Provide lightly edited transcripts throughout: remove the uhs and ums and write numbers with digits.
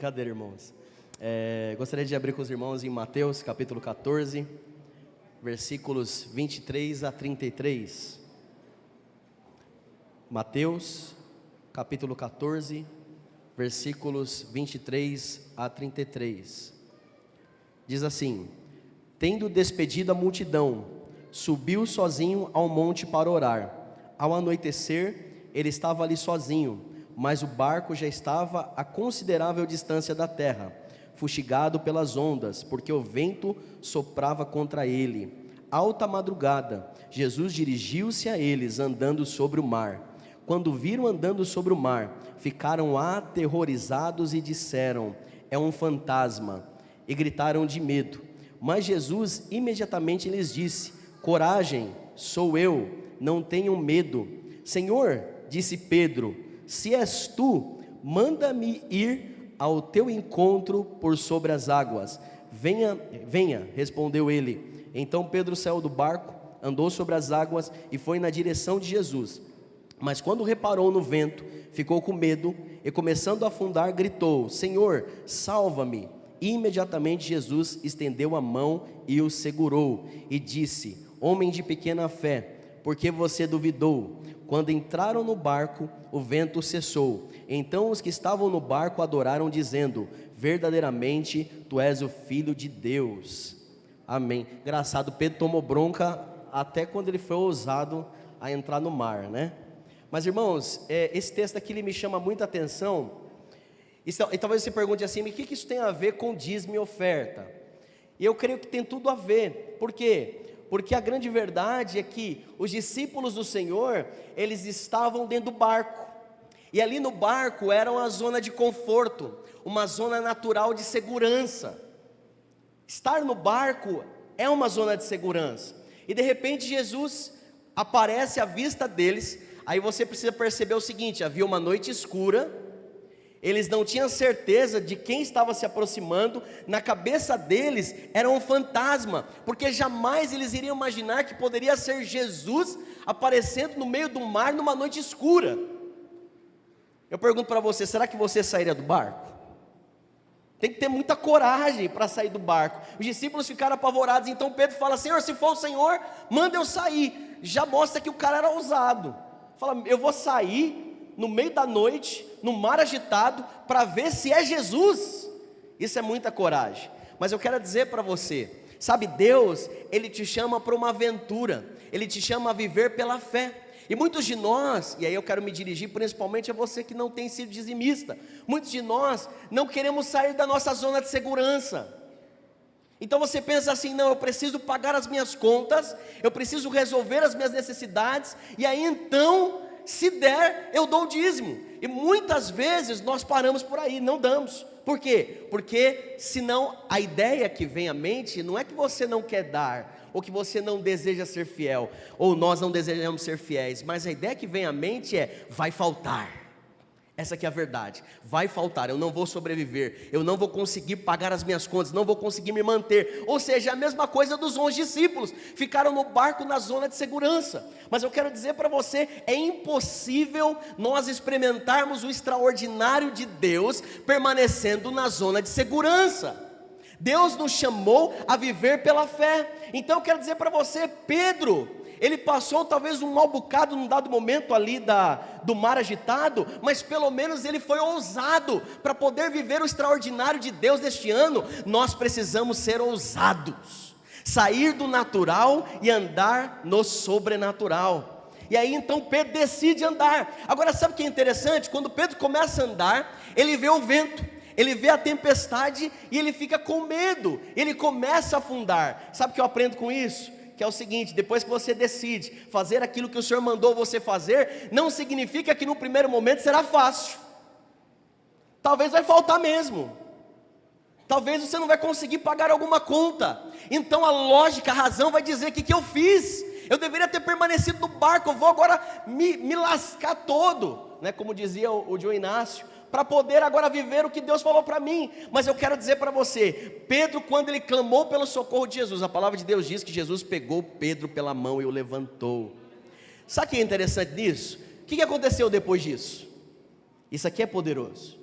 brincadeira, irmãos. Gostaria de abrir com os irmãos em Mateus capítulo 14, versículos 23 a 33. Mateus capítulo 14, versículos 23 a 33. Diz assim: tendo despedido a multidão, subiu sozinho ao monte para orar. Ao anoitecer, ele estava ali sozinho, mas o barco já estava a considerável distância da terra, fustigado pelas ondas, porque o vento soprava contra ele. Alta madrugada, Jesus dirigiu-se a eles andando sobre o mar. Quando viram andando sobre o mar, ficaram aterrorizados e disseram: é um fantasma, e gritaram de medo. Mas Jesus imediatamente lhes disse: coragem, sou eu, não tenham medo. Senhor, disse Pedro, se és tu, manda-me ir ao teu encontro por sobre as águas. Venha, respondeu ele. Então Pedro saiu do barco, andou sobre as águas e foi na direção de Jesus. Mas quando reparou no vento, ficou com medo e, começando a afundar, gritou: Senhor, salva-me. E imediatamente Jesus estendeu a mão e o segurou e disse: homem de pequena fé, por que você duvidou? Quando entraram no barco, o vento cessou. Então os que estavam no barco adoraram, dizendo: verdadeiramente tu és o Filho de Deus. Amém. Engraçado, Pedro tomou bronca até quando ele foi ousado a entrar no mar, né? Mas irmãos, esse texto aqui ele me chama muita atenção. E talvez você pergunte assim: mas o que isso tem a ver com dízimo e oferta? E eu creio que tem tudo a ver. Por quê? Porque a grande verdade é que os discípulos do Senhor, eles estavam dentro do barco. E ali no barco era uma zona de conforto, uma zona natural de segurança. Estar no barco é uma zona de segurança. E de repente Jesus aparece à vista deles. Aí você precisa perceber o seguinte: havia uma noite escura. Eles não tinham certeza de quem estava se aproximando. Na cabeça deles era um fantasma, porque jamais eles iriam imaginar que poderia ser Jesus aparecendo no meio do mar numa noite escura. Eu pergunto para você: será que você sairia do barco? Tem que ter muita coragem para sair do barco. Os discípulos ficaram apavorados. Então Pedro fala: Senhor, se for o Senhor, manda eu sair. Já mostra que o cara era ousado. Fala: eu vou sair no meio da noite, no mar agitado, para ver se é Jesus. Isso é muita coragem. Mas eu quero dizer para você, sabe, Deus, Ele te chama para uma aventura, Ele te chama a viver pela fé. E muitos de nós, e aí eu quero me dirigir principalmente a você que não tem sido dizimista, muitos de nós não queremos sair da nossa zona de segurança. Então você pensa assim: não, eu preciso pagar as minhas contas, eu preciso resolver as minhas necessidades, e aí então, se der, eu dou o dízimo. E muitas vezes nós paramos por aí, não damos. Por quê? Porque senão a ideia que vem à mente não é que você não quer dar, ou que você não deseja ser fiel, ou nós não desejamos ser fiéis, mas a ideia que vem à mente é: vai faltar. Essa aqui é a verdade, vai faltar, eu não vou sobreviver, eu não vou conseguir pagar as minhas contas, não vou conseguir me manter. Ou seja, a mesma coisa dos 11 discípulos, ficaram no barco na zona de segurança. Mas eu quero dizer para você, é impossível nós experimentarmos o extraordinário de Deus permanecendo na zona de segurança. Deus nos chamou a viver pela fé. Então eu quero dizer para você, Pedro, ele passou talvez um mau bocado num dado momento ali do mar agitado, mas pelo menos ele foi ousado. Para poder viver o extraordinário de Deus neste ano, nós precisamos ser ousados, sair do natural e andar no sobrenatural. E aí então Pedro decide andar. Agora sabe o que é interessante? Quando Pedro começa a andar, ele vê o vento, ele vê a tempestade e ele fica com medo, ele começa a afundar. Sabe o que eu aprendo com isso? Que é o seguinte: depois que você decide fazer aquilo que o Senhor mandou você fazer, não significa que no primeiro momento será fácil. Talvez vai faltar mesmo, talvez você não vai conseguir pagar alguma conta. Então a lógica, a razão vai dizer: o que eu fiz? Eu deveria ter permanecido no barco, eu vou agora me lascar todo, né? Como dizia o João Inácio, para poder agora viver o que Deus falou para mim. Mas eu quero dizer para você, Pedro, quando ele clamou pelo socorro de Jesus, a palavra de Deus diz que Jesus pegou Pedro pela mão e o levantou. Sabe o que é interessante nisso? O que aconteceu depois disso? Isso aqui é poderoso.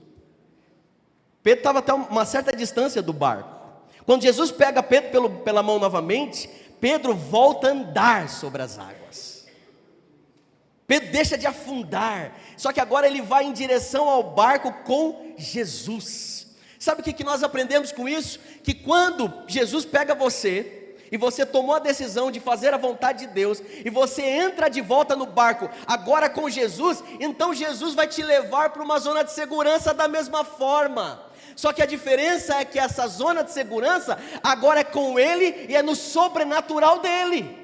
Pedro estava até uma certa distância do barco. Quando Jesus pega Pedro pela mão novamente, Pedro volta a andar sobre as águas. Pedro deixa de afundar, só que agora ele vai em direção ao barco com Jesus. Sabe o que nós aprendemos com isso? Que quando Jesus pega você, e você tomou a decisão de fazer a vontade de Deus, e você entra de volta no barco, agora com Jesus, então Jesus vai te levar para uma zona de segurança da mesma forma. Só que a diferença é que essa zona de segurança agora é com Ele e é no sobrenatural dEle.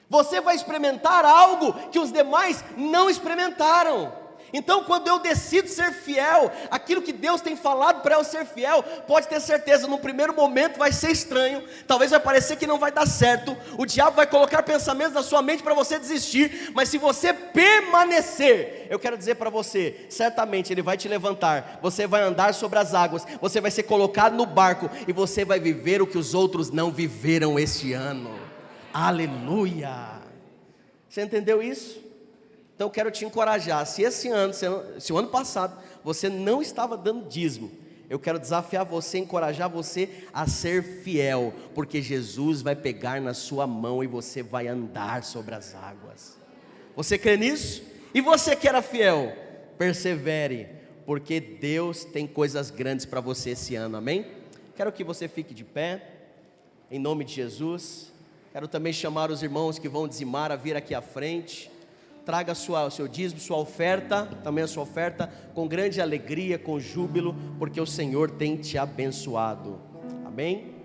Você vai experimentar algo que os demais não experimentaram. Então, quando eu decido ser fiel, aquilo que Deus tem falado para eu ser fiel, pode ter certeza, no primeiro momento vai ser estranho, talvez vai parecer que não vai dar certo, o diabo vai colocar pensamentos na sua mente para você desistir, mas se você permanecer, eu quero dizer para você, certamente Ele vai te levantar, você vai andar sobre as águas, você vai ser colocado no barco, e você vai viver o que os outros não viveram este ano. Aleluia! Você entendeu isso? Então eu quero te encorajar, se esse ano, se o ano passado você não estava dando dízimo, eu quero desafiar você, encorajar você a ser fiel, porque Jesus vai pegar na sua mão e você vai andar sobre as águas. Você crê nisso? E você que era fiel, persevere, porque Deus tem coisas grandes para você esse ano, amém? Quero que você fique de pé, em nome de Jesus. Quero também chamar os irmãos que vão dizimar a vir aqui à frente. Traga o seu dízimo, sua oferta, também a sua oferta, com grande alegria, com júbilo, porque o Senhor tem te abençoado, amém?